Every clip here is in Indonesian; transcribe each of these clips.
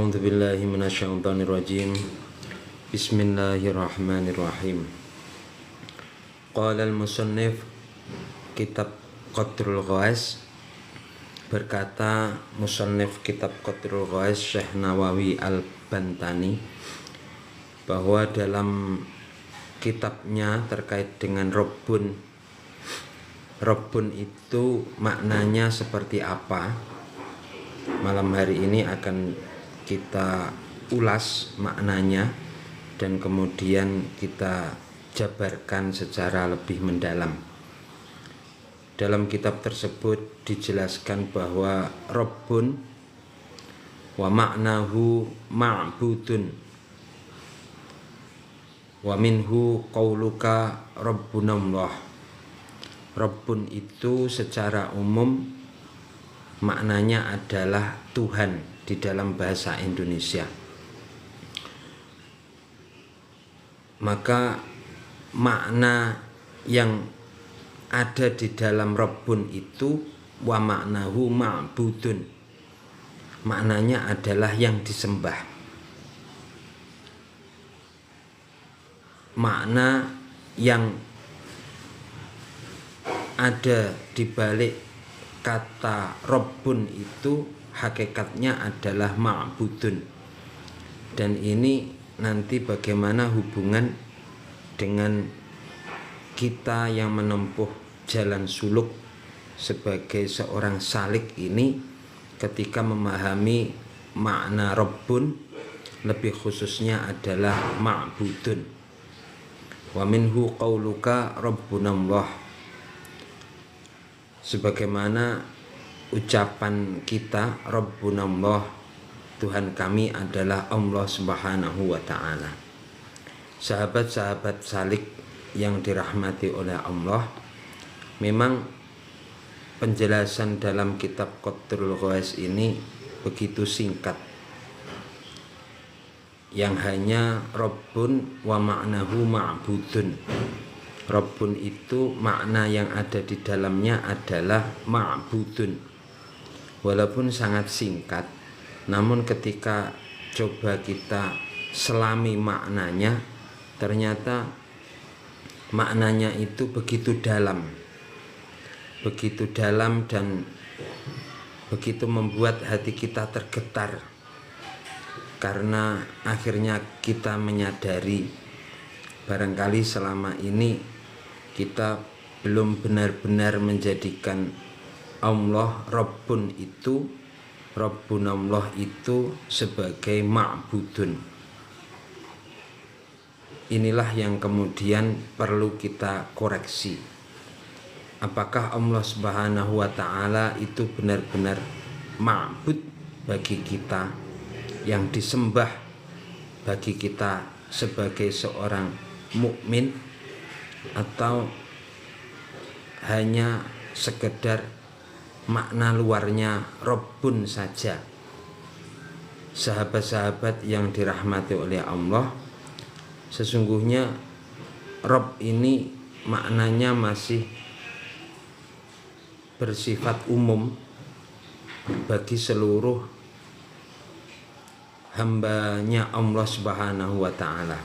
A'udzu billahi minasyaitonir rajim. Bismillahirrahmanirrahim. Qala al-musannif kitab Qatrul Ghais, berkata musannif kitab Qatrul Ghais Syekh Nawawi Al-Bantani bahwa dalam kitabnya terkait dengan Rabbun itu maknanya seperti apa. Malam hari ini akan kita ulas maknanya dan kemudian kita jabarkan secara lebih mendalam. Dalam kitab tersebut dijelaskan bahwa Rabbun wa ma'nahu ma'budun wa minhu qauluka Rabbunallah. Rabbun itu secara umum maknanya adalah Tuhan di dalam bahasa Indonesia. Maka makna yang ada di dalam Rabbun itu wa ma'nahu ma'budun, maknanya adalah yang disembah. Makna yang ada di balik kata Rabbun itu hakikatnya adalah ma'budun. Dan ini nanti bagaimana hubungan dengan kita yang menempuh jalan suluk sebagai seorang salik ini ketika memahami makna Rabbun, lebih khususnya adalah ma'budun. Wa minhu qauluka Rabbunallah, sebagaimana ucapan kita Rabbunallah, Tuhan kami adalah Allah Subhanahu wa ta'ala. Sahabat-sahabat salik yang dirahmati oleh Allah, memang penjelasan dalam kitab Qatrul Ghais ini begitu singkat, yang hanya Rabbun wa ma'nahu ma'budun. Rabbun itu makna yang ada di dalamnya adalah ma'budun. Walaupun sangat singkat, namun ketika coba kita selami maknanya, ternyata maknanya itu begitu dalam dan begitu membuat hati kita tergetar, karena akhirnya kita menyadari barangkali selama ini kita belum benar-benar menjadikan Allah Rabbun itu, Rabbunallah itu sebagai ma'budun. Inilah yang kemudian perlu kita koreksi. Apakah Allah Subhanahu wa ta'ala itu benar-benar ma'bud bagi kita, yang disembah bagi kita sebagai seorang mukmin, atau hanya sekedar makna luarnya Rabbun saja? Sahabat-sahabat yang dirahmati oleh Allah, sesungguhnya Rabb ini maknanya masih bersifat umum bagi seluruh hambanya Allah Subhanahu wa ta'ala.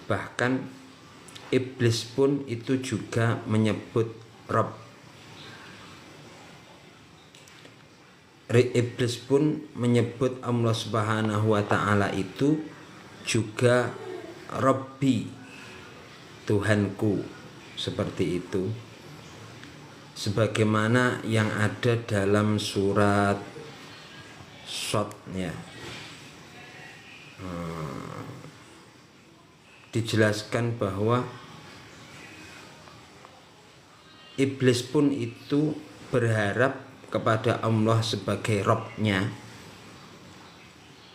Bahkan iblis pun itu juga menyebut Rabb. Iblis pun menyebut Allah Subhanahu wa ta'ala itu juga Rabbi, Tuhanku, seperti itu. Sebagaimana yang ada dalam surat Shad, ya. Dijelaskan bahwa iblis pun itu berharap kepada Allah sebagai Rabb-nya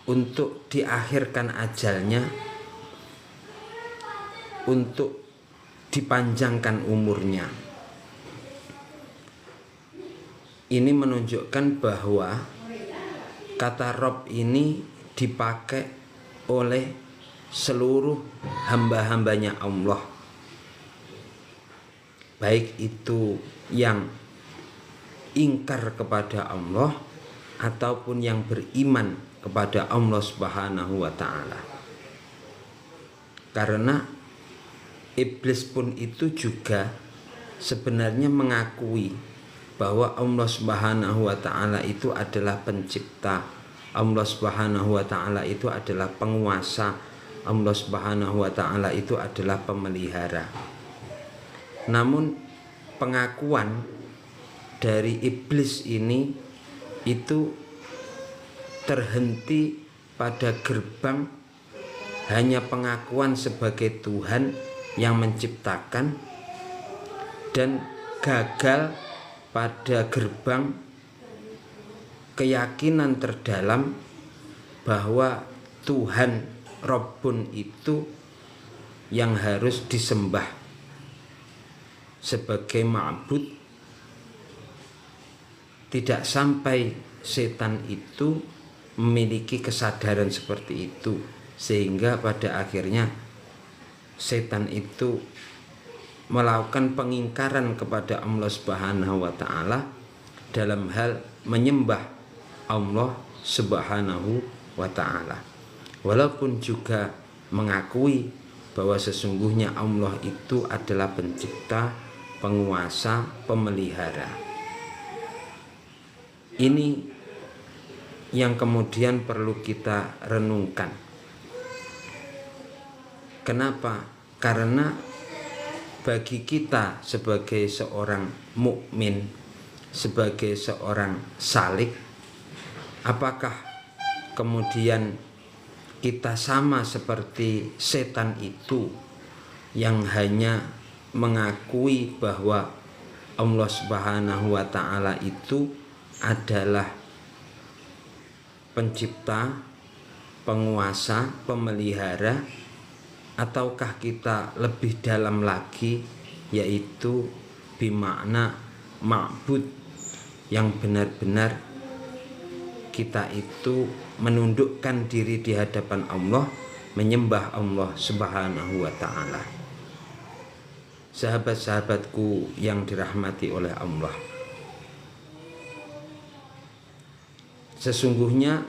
untuk diakhirkan ajalnya, untuk dipanjangkan umurnya. Ini menunjukkan bahwa kata Rabb ini dipakai oleh seluruh hamba-hambanya Allah, baik itu yang ingkar kepada Allah ataupun yang beriman kepada Allah Subhanahu wa taala. Karena iblis pun itu juga sebenarnya mengakui bahwa Allah Subhanahu wa taala itu adalah pencipta, Allah Subhanahu wa taala itu adalah penguasa, Allah Subhanahu wa taala itu adalah pemelihara. Namun pengakuan dari iblis ini itu terhenti pada gerbang hanya pengakuan sebagai Tuhan yang menciptakan, dan gagal pada gerbang keyakinan terdalam bahwa Tuhan Rabbun itu yang harus disembah sebagai ma'bud. Tidak sampai setan itu memiliki kesadaran seperti itu, sehingga pada akhirnya setan itu melakukan pengingkaran kepada Allah Subhanahu wa taala dalam hal menyembah Allah Subhanahu wa taala. Walaupun juga mengakui bahwa sesungguhnya Allah itu adalah pencipta, penguasa, pemelihara. Ini yang kemudian perlu kita renungkan. Kenapa? Karena bagi kita sebagai seorang mukmin, sebagai seorang salik, apakah kemudian kita sama seperti setan itu yang hanya mengakui bahwa Allah Subhanahu wa taala itu adalah pencipta, penguasa, pemelihara, ataukah kita lebih dalam lagi, yaitu bimakna ma'bud, yang benar-benar kita itu menundukkan diri di hadapan Allah, menyembah Allah Subhanahu wa taala. Sahabat-sahabatku yang dirahmati oleh Allah, sesungguhnya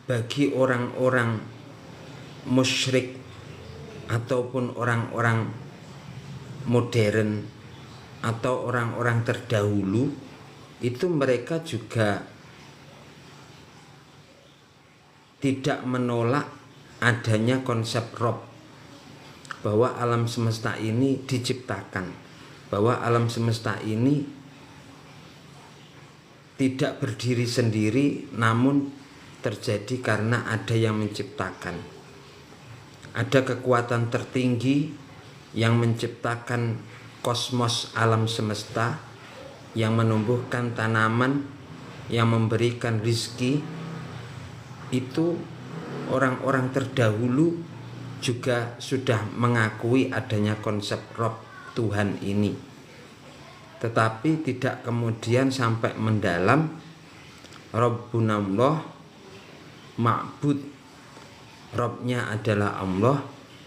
bagi orang-orang musyrik ataupun orang-orang modern atau orang-orang terdahulu, itu mereka juga tidak menolak adanya konsep Rob, bahwa alam semesta ini diciptakan, bahwa alam semesta ini tidak berdiri sendiri, namun terjadi karena ada yang menciptakan. Ada kekuatan tertinggi yang menciptakan kosmos alam semesta, yang menumbuhkan tanaman, yang memberikan rizki. Itu orang-orang terdahulu juga sudah mengakui adanya konsep Rob, Tuhan ini, tetapi tidak kemudian sampai mendalam. Rabbunallah, ma'bud, Robnya adalah Allah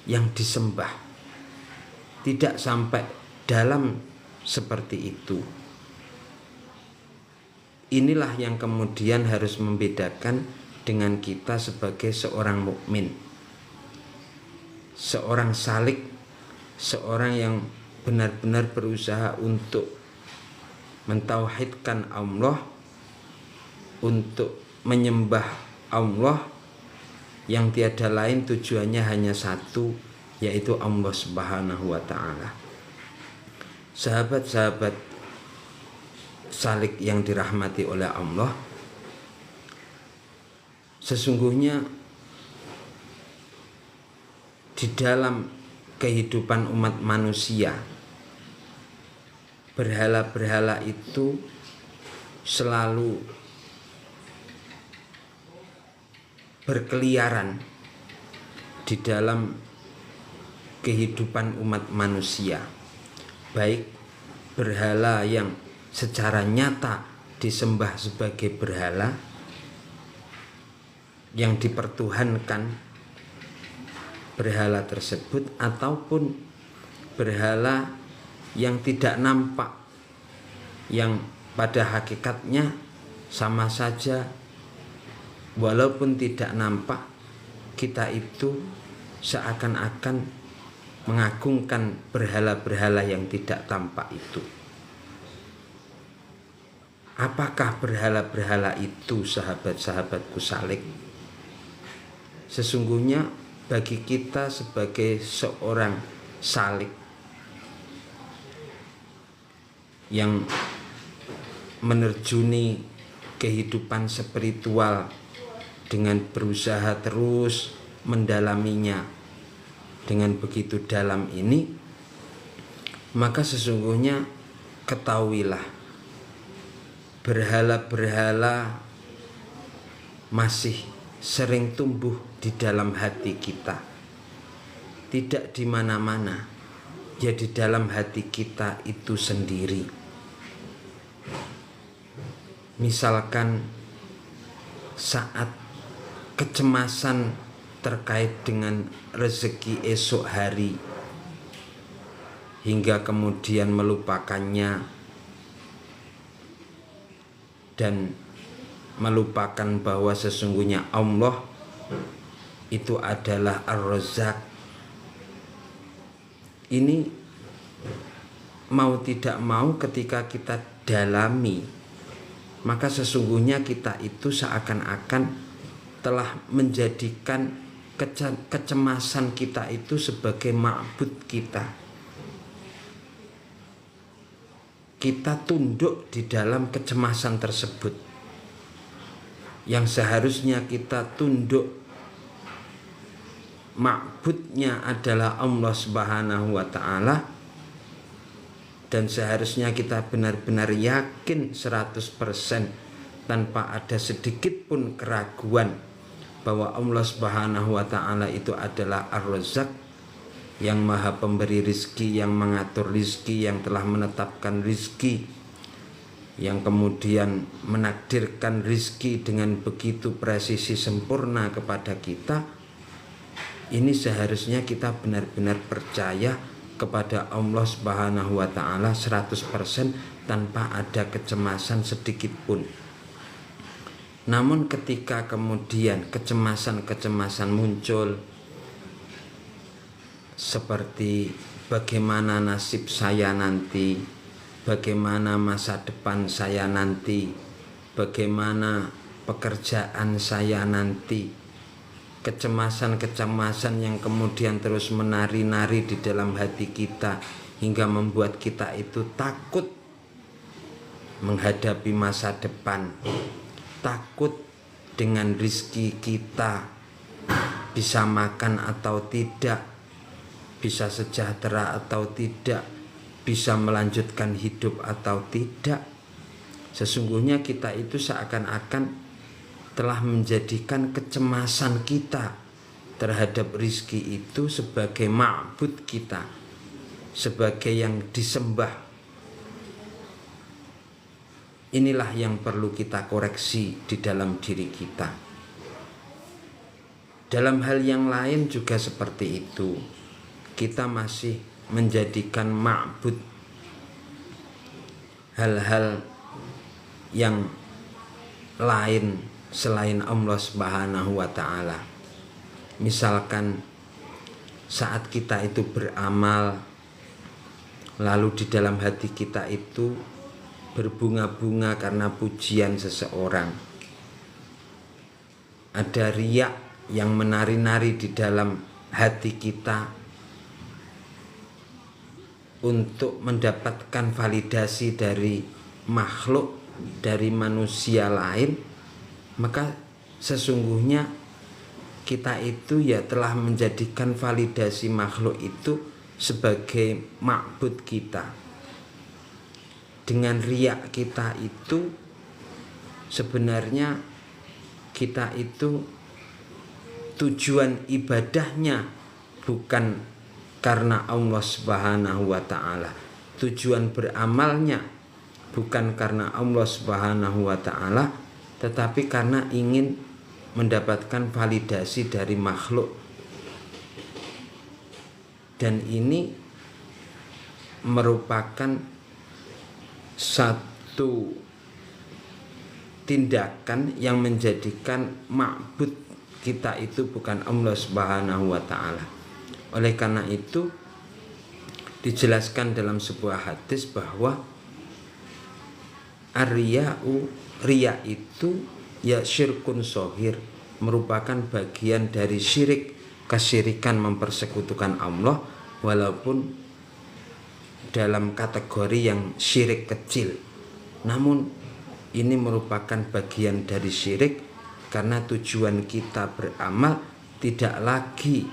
yang disembah. Tidak sampai dalam seperti itu. Inilah yang kemudian harus membedakan dengan kita sebagai seorang mukmin, seorang salik, seorang yang benar-benar berusaha untuk mentauhidkan Allah, untuk menyembah Allah yang tiada lain tujuannya hanya satu, yaitu Allah Subhanahu wa taala. Sahabat-sahabat salik yang dirahmati oleh Allah, sesungguhnya di dalam kehidupan umat manusia, berhala-berhala itu selalu berkeliaran di dalam kehidupan umat manusia, baik berhala yang secara nyata disembah sebagai berhala yang dipertuhankan berhala tersebut, ataupun berhala yang tidak nampak, yang pada hakikatnya sama saja walaupun tidak nampak, kita itu seakan-akan mengagungkan berhala-berhala yang tidak tampak itu. Apakah berhala-berhala itu, sahabat-sahabatku salik? Sesungguhnya bagi kita sebagai seorang salik yang menerjuni kehidupan spiritual dengan berusaha terus mendalaminya dengan begitu dalam ini, maka sesungguhnya ketahuilah, berhala-berhala masih sering tumbuh di dalam hati kita. Tidak di mana-mana, ya di dalam hati kita itu sendiri. Misalkan saat kecemasan terkait dengan rezeki esok hari, hingga kemudian melupakannya dan melupakan bahwa sesungguhnya Allah itu adalah Ar-Razzaq. Ini mau tidak mau ketika kita dalami, maka sesungguhnya kita itu seakan-akan telah menjadikan kecemasan kita itu sebagai ma'bud kita. Kita tunduk di dalam kecemasan tersebut. Yang seharusnya kita tunduk, ma'budnya adalah Allah Subhanahu wa ta'ala, dan seharusnya kita benar-benar yakin 100% tanpa ada sedikit pun keraguan bahwa Allah Subhanahu wa ta'ala itu adalah Ar-Razzaq, yang maha pemberi rizki, yang mengatur rizki, yang telah menetapkan rizki, yang kemudian menakdirkan rizki dengan begitu presisi sempurna kepada kita. Ini seharusnya kita benar-benar percaya kepada Allah Subhanahu wa ta'ala 100% tanpa ada kecemasan sedikit pun. Namun ketika kemudian kecemasan-kecemasan muncul, seperti bagaimana nasib saya nanti, bagaimana masa depan saya nanti, bagaimana pekerjaan saya nanti, kecemasan-kecemasan yang kemudian terus menari-nari di dalam hati kita hingga membuat kita itu takut menghadapi masa depan, takut dengan rizki kita bisa makan atau tidak, bisa sejahtera atau tidak, bisa melanjutkan hidup atau tidak. Sesungguhnya kita itu seakan-akan telah menjadikan kecemasan kita terhadap rizki itu sebagai ma'bud kita, sebagai yang disembah. Inilah yang perlu kita koreksi di dalam diri kita. Dalam hal yang lain juga seperti itu. Kita masih menjadikan ma'bud hal-hal yang lain selain Allah Subhanahu wa ta'ala. Misalkan saat kita itu beramal, lalu di dalam hati kita itu berbunga-bunga karena pujian seseorang, ada riya yang menari-nari di dalam hati kita untuk mendapatkan validasi dari makhluk, dari manusia lain, maka sesungguhnya kita itu ya telah menjadikan validasi makhluk itu sebagai ma'bud kita. Dengan riak kita itu sebenarnya kita itu tujuan ibadahnya bukan karena Allah Subhanahu wa ta'ala, tujuan beramalnya bukan karena Allah Subhanahu wa ta'ala, tetapi karena ingin mendapatkan validasi dari makhluk. Dan ini merupakan satu tindakan yang menjadikan ma'bud kita itu bukan Allah Subhanahu wa taala. Oleh karena itu dijelaskan dalam sebuah hadis bahwa riya itu ya syirkun sohir, merupakan bagian dari syirik, kesyirikan mempersekutukan Allah, walaupun dalam kategori yang syirik kecil. Namun ini merupakan bagian dari syirik karena tujuan kita beramal tidak lagi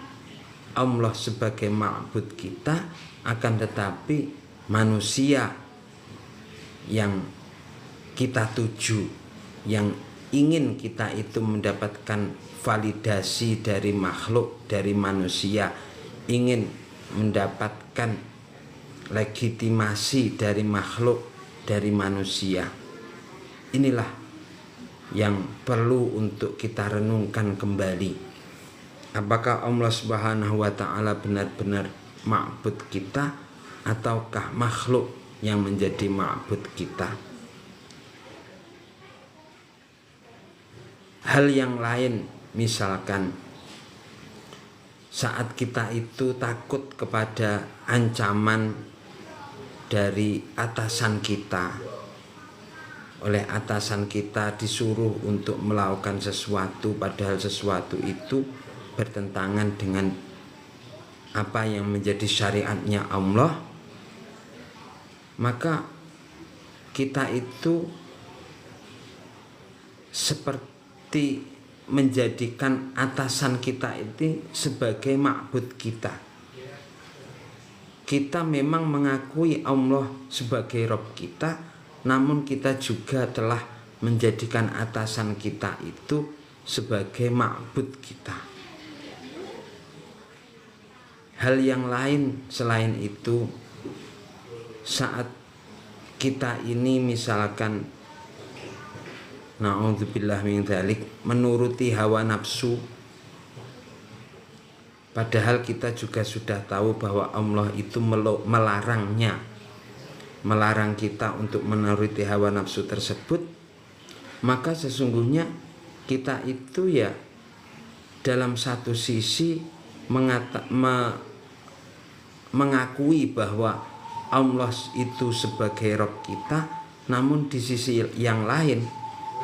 Allah sebagai ma'bud kita, akan tetapi manusia yang kita tuju, yang ingin kita itu mendapatkan validasi dari makhluk, dari manusia, ingin mendapatkan legitimasi dari makhluk, dari manusia. Inilah yang perlu untuk kita renungkan kembali. Apakah Allah Subhanahu wa taala benar-benar ma'bud kita, ataukah makhluk yang menjadi ma'bud kita? Hal yang lain, misalkan saat kita itu takut kepada ancaman dari atasan kita, oleh atasan kita disuruh untuk melakukan sesuatu, padahal sesuatu itu bertentangan dengan apa yang menjadi syariatnya Allah, maka kita itu seperti menjadikan atasan kita itu sebagai ma'bud kita. Kita memang mengakui Allah sebagai Rabb kita, namun kita juga telah menjadikan atasan kita itu sebagai ma'bud kita. Hal yang lain selain itu, saat kita ini misalkan na'udzubillah min dzalik, menuruti hawa nafsu, padahal kita juga sudah tahu bahwa Allah itu melarangnya, melarang kita untuk menuruti hawa nafsu tersebut, maka sesungguhnya kita itu ya dalam satu sisi mengakui bahwa Allah itu sebagai Rabb kita, namun di sisi yang lain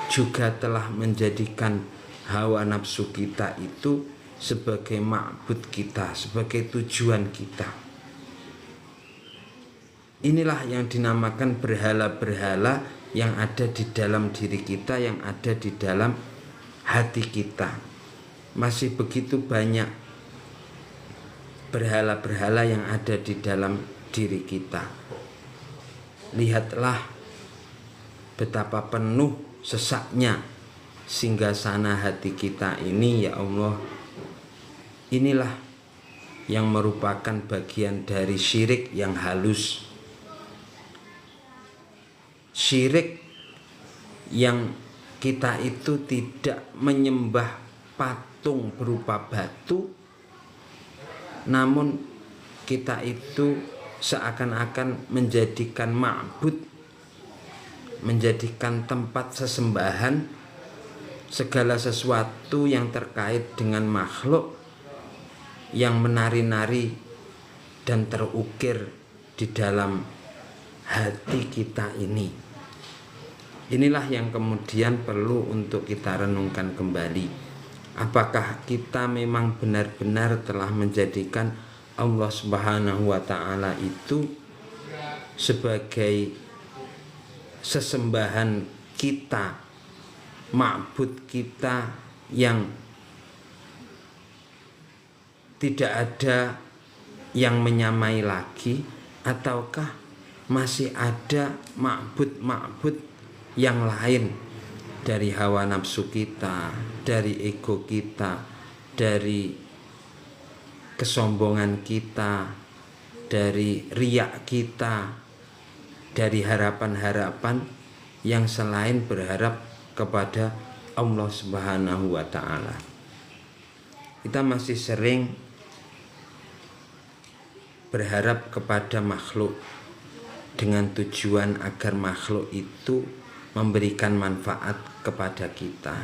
juga telah menjadikan hawa nafsu kita itu sebagai ma'bud kita, sebagai tujuan kita. Inilah yang dinamakan berhala-berhala yang ada di dalam diri kita, yang ada di dalam hati kita. Masih begitu banyak berhala-berhala yang ada di dalam diri kita. Lihatlah betapa penuh sesaknya singgasana hati kita ini, ya Allah. Inilah yang merupakan bagian dari syirik yang halus. Syirik yang kita itu tidak menyembah patung berupa batu, namun kita itu seakan-akan menjadikan ma'bud, menjadikan tempat sesembahan segala sesuatu yang terkait dengan makhluk yang menari-nari dan terukir di dalam hati kita ini. Inilah yang kemudian perlu untuk kita renungkan kembali. Apakah kita memang benar-benar telah menjadikan Allah Subhanahu wa taala itu sebagai sesembahan kita, ma'bud kita yang tidak ada yang menyamai lagi, ataukah masih ada ma'bud-ma'bud yang lain dari hawa nafsu kita, dari ego kita, dari kesombongan kita, dari riak kita, dari harapan-harapan yang selain berharap kepada Allah Subhanahu wa taala. Kita masih sering berharap kepada makhluk dengan tujuan agar makhluk itu memberikan manfaat kepada kita,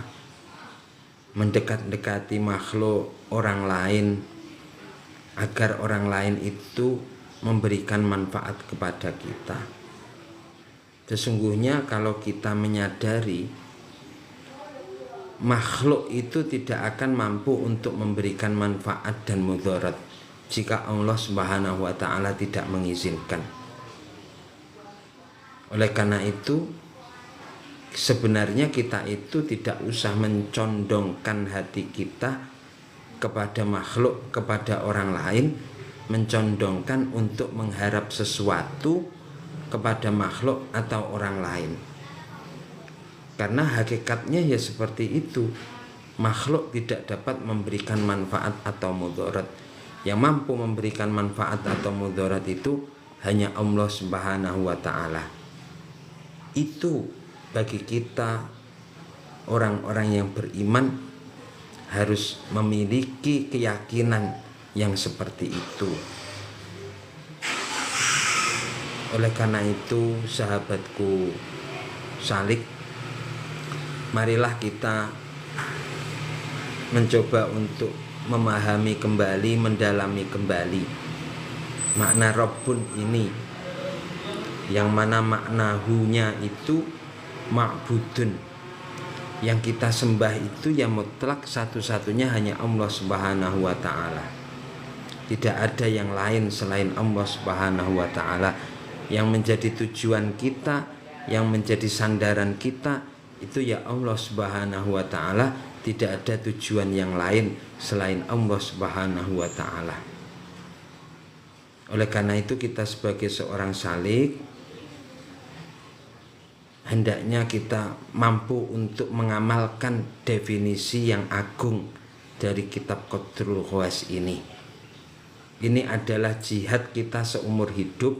mendekat-dekati makhluk orang lain agar orang lain itu memberikan manfaat kepada kita. Sesungguhnya kalau kita menyadari makhluk itu tidak akan mampu untuk memberikan manfaat dan mudarat jika Allah Subhanahu wa ta'ala tidak mengizinkan. Oleh karena itu, sebenarnya kita itu tidak usah mencondongkan hati kita kepada makhluk, kepada orang lain, mencondongkan untuk mengharap sesuatu kepada makhluk atau orang lain. Karena hakikatnya ya seperti itu. Makhluk tidak dapat memberikan manfaat atau mudarat. Yang mampu memberikan manfaat atau mudarat itu hanya Allah Subhanahu wa ta'ala. Itu bagi kita orang-orang yang beriman harus memiliki keyakinan yang seperti itu. Oleh karena itu, sahabatku salik, marilah kita mencoba untuk memahami kembali, mendalami kembali makna Rabbun ini, yang mana makna hu-nya itu ma'budun, yang kita sembah itu yang mutlak satu-satunya hanya Allah Subhanahu wa ta'ala. Tidak ada yang lain selain Allah Subhanahu wa ta'ala. Yang menjadi tujuan kita, yang menjadi sandaran kita itu ya Allah Subhanahu wa ta'ala. Tidak ada tujuan yang lain selain Allah Subhanahu wa ta'ala. Oleh karena itu kita sebagai seorang salik hendaknya kita mampu untuk mengamalkan definisi yang agung dari kitab Qadrul Khawas ini. Ini adalah jihad kita seumur hidup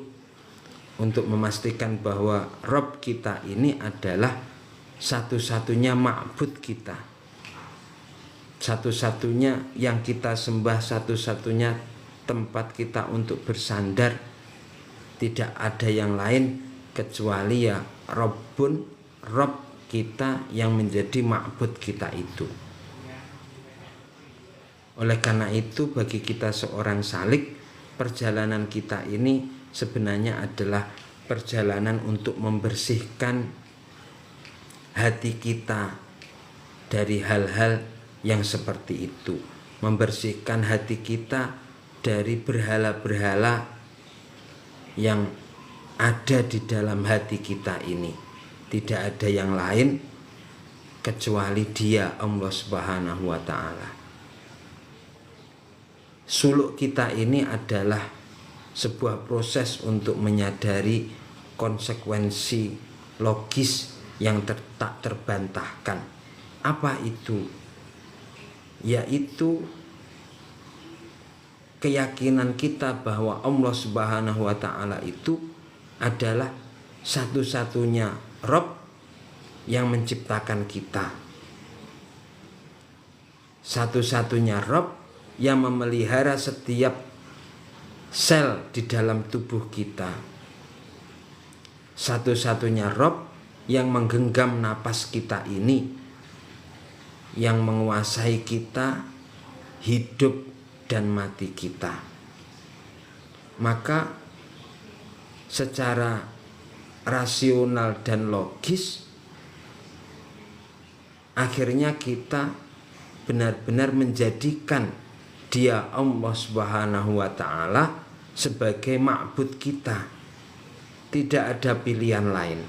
untuk memastikan bahwa Rabb kita ini adalah satu-satunya ma'bud kita, satu-satunya yang kita sembah, satu-satunya tempat kita untuk bersandar. Tidak ada yang lain kecuali ya Rabbun, Rabb kita yang menjadi ma'bud kita itu. Oleh karena itu bagi kita seorang salik, perjalanan kita ini sebenarnya adalah perjalanan untuk membersihkan hati kita dari hal-hal yang seperti itu, membersihkan hati kita dari berhala-berhala yang ada di dalam hati kita ini. Tidak ada yang lain kecuali Dia, Allah Subhanahu wa ta'ala. Suluk kita ini adalah sebuah proses untuk menyadari konsekuensi logis yang tak terbantahkan. Apa itu? Yaitu keyakinan kita bahwa Allah Subhanahu wa ta'ala itu adalah satu-satunya Rabb yang menciptakan kita, satu-satunya Rabb yang memelihara setiap sel di dalam tubuh kita, satu-satunya Rabb yang menggenggam napas kita ini, yang menguasai kita, hidup dan mati kita. Maka secara rasional dan logis akhirnya kita benar-benar menjadikan Dia, Allah Subhanahu wa ta'ala, sebagai ma'bud kita. Tidak ada pilihan lain.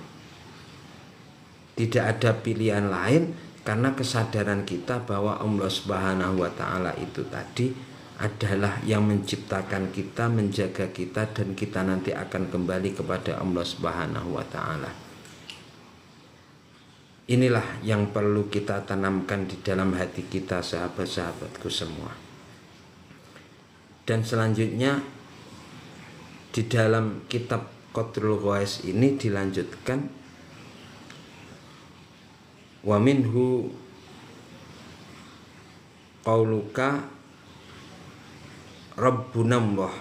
Tidak ada pilihan lain karena kesadaran kita bahwa Allah Subhanahu wa ta'ala itu tadi adalah yang menciptakan kita, menjaga kita, dan kita nanti akan kembali kepada Allah Subhanahu wa ta'ala. Inilah yang perlu kita tanamkan di dalam hati kita, sahabat-sahabatku semua. Dan selanjutnya di dalam kitab Qadrul Khawas ini dilanjutkan, wa minhu qauluka Rabbunallah,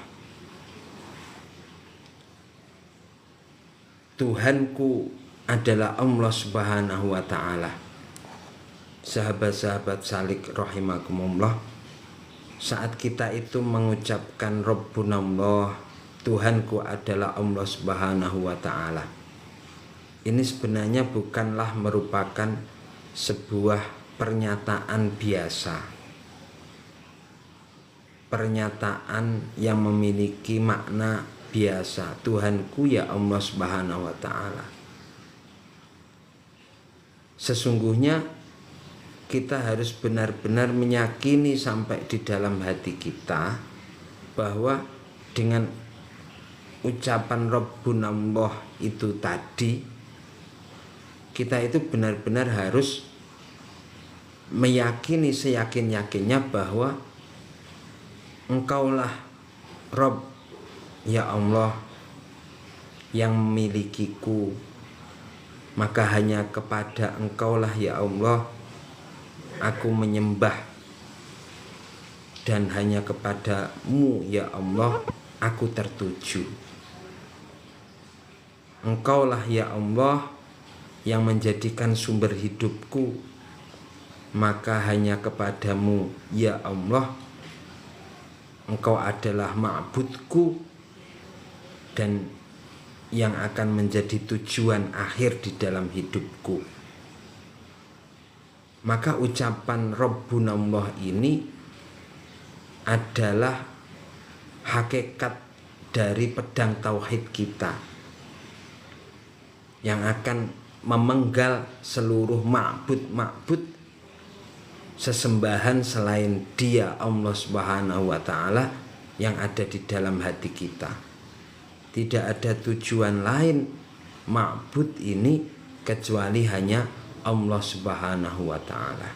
Tuhanku adalah Allah Subhanahu wa ta'ala. Sahabat-sahabat salik rahimakumullah, saat kita itu mengucapkan Rabbunallah, Tuhanku adalah Allah Subhanahu wa ta'ala, ini sebenarnya bukanlah merupakan sebuah pernyataan biasa, pernyataan yang memiliki makna biasa. Tuhanku ya Allah Subhanahu wa ta'ala. Sesungguhnya kita harus benar-benar meyakini sampai di dalam hati kita bahwa dengan ucapan Rabbunallah itu tadi, kita itu benar-benar harus meyakini seyakin-yakinnya bahwa Engkaulah Rabb, ya Allah, yang memilikiku, maka hanya kepada Engkaulah ya Allah aku menyembah, dan hanya kepadamu ya Allah aku tertuju. Engkaulah ya Allah yang menjadikan sumber hidupku, maka hanya kepadamu ya Allah Engkau adalah ma'budku dan yang akan menjadi tujuan akhir di dalam hidupku. Maka ucapan Rabbunallah ini adalah hakikat dari pedang tauhid kita yang akan memenggal seluruh ma'bud sesembahan selain Dia Allah Subhanahu wa ta'ala yang ada di dalam hati kita. Tidak ada tujuan lain ma'bud ini kecuali hanya Allah Subhanahu wa ta'ala.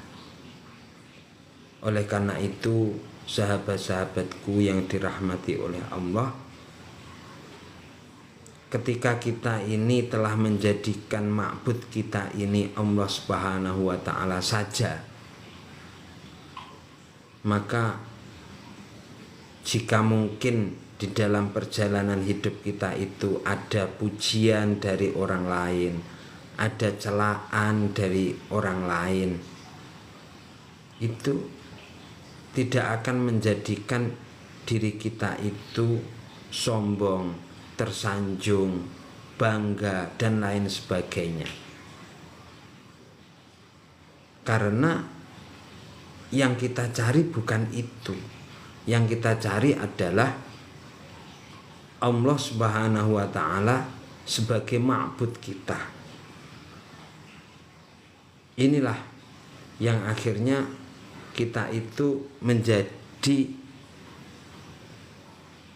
Oleh karena itu, sahabat-sahabatku yang dirahmati oleh Allah, ketika kita ini telah menjadikan ma'bud kita ini Allah Subhanahu wa ta'ala saja, maka jika mungkin di dalam perjalanan hidup kita itu ada pujian dari orang lain, ada celaan dari orang lain, itu tidak akan menjadikan diri kita itu sombong, tersanjung, bangga, dan lain sebagainya. Karena yang kita cari bukan itu. Yang kita cari adalah Allah Subhanahu wa ta'ala sebagai ma'bud kita. Inilah yang akhirnya kita itu menjadi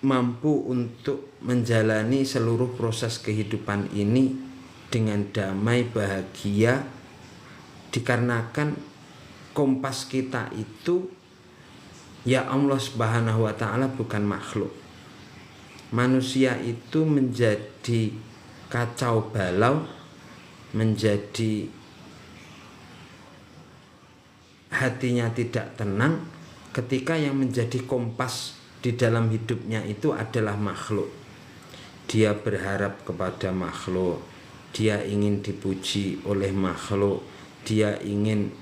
mampu untuk menjalani seluruh proses kehidupan ini dengan damai, bahagia, dikarenakan kompas kita itu ya Allah Subhanahu wa ta'ala, bukan makhluk. Manusia itu menjadi kacau balau, menjadi hatinya tidak tenang ketika yang menjadi kompas di dalam hidupnya itu adalah makhluk. Dia berharap kepada makhluk, dia ingin dipuji oleh makhluk, dia ingin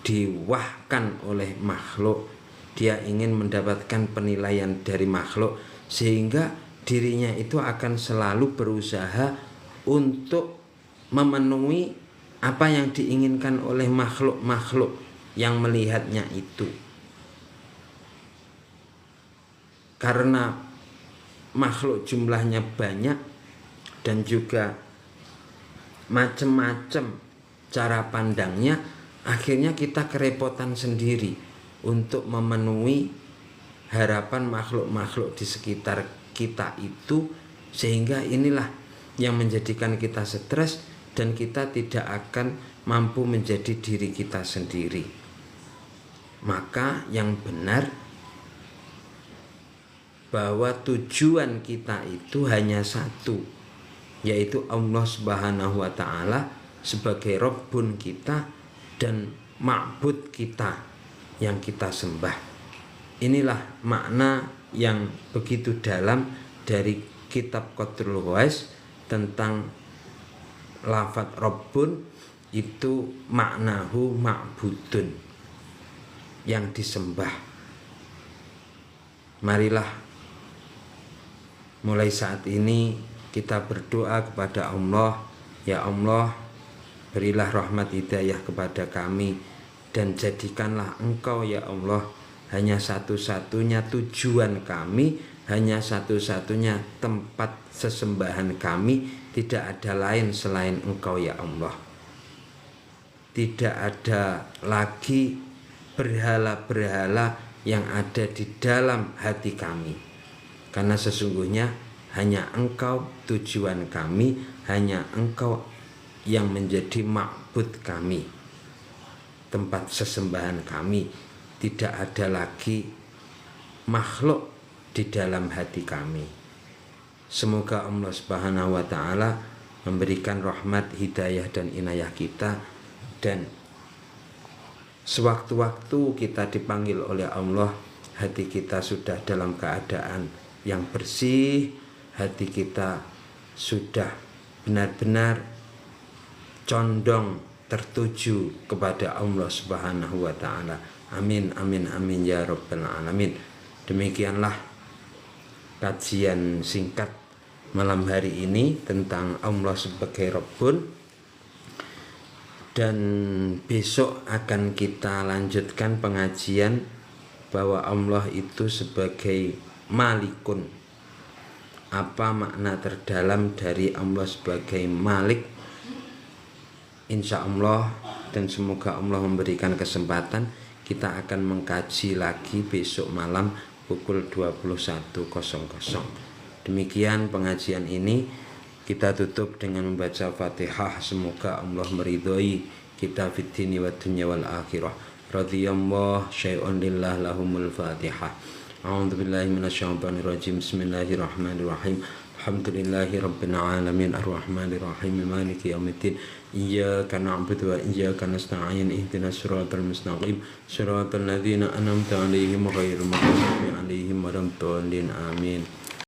diwahkan oleh makhluk, dia ingin mendapatkan penilaian dari makhluk, sehingga dirinya itu akan selalu berusaha untuk memenuhi apa yang diinginkan oleh makhluk-makhluk yang melihatnya itu. Karena makhluk jumlahnya banyak dan juga macam-macam cara pandangnya, akhirnya kita kerepotan sendiri untuk memenuhi harapan makhluk-makhluk di sekitar kita itu, sehingga inilah yang menjadikan kita stres dan kita tidak akan mampu menjadi diri kita sendiri. Maka yang benar bahwa tujuan kita itu hanya satu, yaitu Allah Subhanahu wa ta'ala sebagai Rabbun kita dan ma'bud kita yang kita sembah. Inilah makna yang begitu dalam dari kitab Qatrul Wais tentang lafadz Rabbun itu maknahu ma'budun, yang disembah. Marilah mulai saat ini kita berdoa kepada Allah, ya Allah, berilah rahmat hidayah kepada kami, dan jadikanlah Engkau ya Allah hanya satu-satunya tujuan kami, hanya satu-satunya tempat sesembahan kami. Tidak ada lain selain Engkau ya Allah. Tidak ada lagi berhala-berhala yang ada di dalam hati kami, karena sesungguhnya hanya Engkau tujuan kami, hanya Engkau yang menjadi ma'bud kami, tempat sesembahan kami. Tidak ada lagi makhluk di dalam hati kami. Semoga Allah Subhanahu wa ta'ala memberikan rahmat, hidayah dan inayah kita, dan sewaktu-waktu kita dipanggil oleh Allah, hati kita sudah dalam keadaan yang bersih, hati kita sudah benar-benar condong tertuju kepada Allah Subhanahu wa ta'ala. Amin, amin, amin ya rabbal alamin. Demikianlah kajian singkat malam hari ini tentang Allah sebagai Rabbun. Dan besok akan kita lanjutkan pengajian bahwa Allah itu sebagai Malikun. Apa makna terdalam dari Allah sebagai Malik? Insya Allah, dan semoga Allah memberikan kesempatan, kita akan mengkaji lagi besok malam pukul 21.00. Demikian pengajian ini. Kita tutup dengan membaca Fatihah. Semoga Allah meridhoi kita fid dini wad dunya wal akhirah. Radhiyallahu syai'un lillah lahumul Fatihah. A'udzubillahi minasyaitonir rajim. Bismillahirrahmanirrahim. Alhamdulillahi rabbil alamin arrahmanir rahim maliki yaumiddin. Iyyaka na'budu wa iyyaka nasta'in. Ihdinas siratal mustaqim. Siratal ladzina an'amta 'alaihim ghairil maghdubi 'alaihim waladdallin. Amin.